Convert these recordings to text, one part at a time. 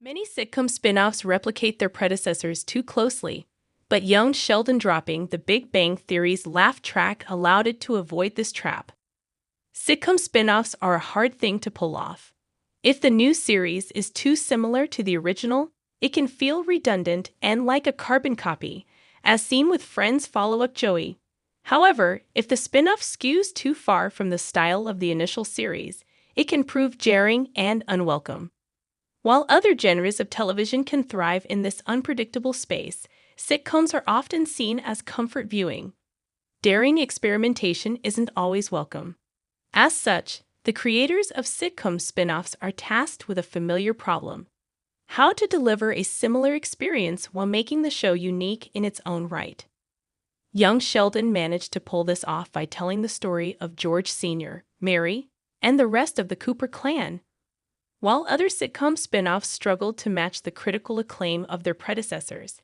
Many sitcom spin-offs replicate their predecessors too closely, but Young Sheldon dropping The Big Bang Theory's laugh track allowed it to avoid this trap. Sitcom spin-offs are a hard thing to pull off. If the new series is too similar to the original, it can feel redundant and like a carbon copy, as seen with Friends follow-up Joey. However, if the spin-off skews too far from the style of the initial series, it can prove jarring and unwelcome. While other genres of television can thrive in this unpredictable space, sitcoms are often seen as comfort viewing. Daring experimentation isn't always welcome. As such, the creators of sitcom spin-offs are tasked with a familiar problem: how to deliver a similar experience while making the show unique in its own right. Young Sheldon managed to pull this off by telling the story of George Sr., Mary, and the rest of the Cooper clan, while other sitcom spin-offs struggled to match the critical acclaim of their predecessors.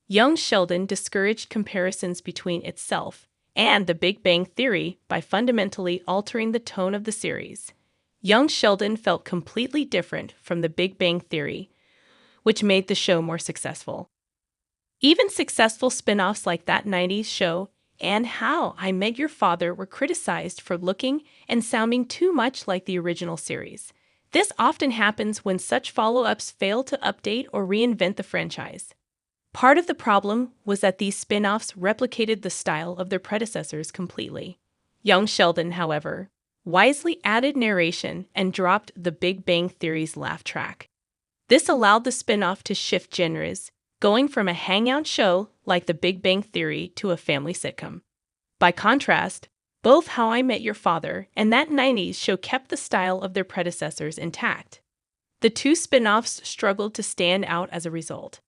Young Sheldon discouraged comparisons between itself and The Big Bang Theory by fundamentally altering the tone of the series. Young Sheldon felt completely different from The Big Bang Theory, which made the show more successful. Even successful spin-offs like That 90s Show and How I Met Your Father were criticized for looking and sounding too much like the original series. This often happens when such follow-ups fail to update or reinvent the franchise. Part of the problem was that these spin-offs replicated the style of their predecessors completely. Young Sheldon, however, wisely added narration and dropped The Big Bang Theory's laugh track. This allowed the spin-off to shift genres, going from a hangout show like The Big Bang Theory to a family sitcom. By contrast, both How I Met Your Father and That 90s Show kept the style of their predecessors intact. The two spin-offs struggled to stand out as a result.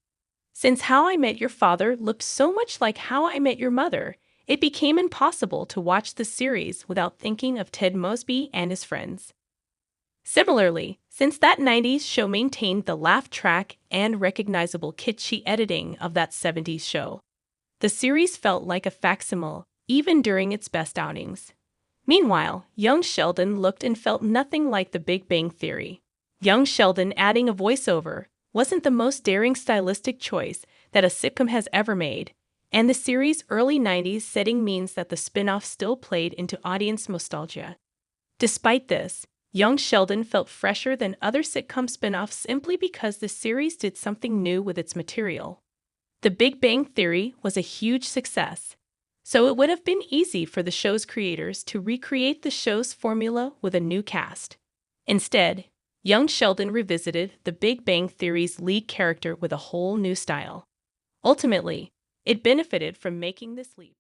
Since How I Met Your Father looked so much like How I Met Your Mother, it became impossible to watch the series without thinking of Ted Mosby and his friends. Similarly, since That 90s Show maintained the laugh track and recognizable kitschy editing of That 70s Show, the series felt like a facsimile even during its best outings. Meanwhile, Young Sheldon looked and felt nothing like The Big Bang Theory. Young Sheldon adding a voiceover wasn't the most daring stylistic choice that a sitcom has ever made, and the series' early 90s setting means that the spin-off still played into audience nostalgia. Despite this, Young Sheldon felt fresher than other sitcom spin-offs simply because the series did something new with its material. The Big Bang Theory was a huge success, so it would have been easy for the show's creators to recreate the show's formula with a new cast. Instead, Young Sheldon revisited The Big Bang Theory's lead character with a whole new style. Ultimately, it benefited from making this leap.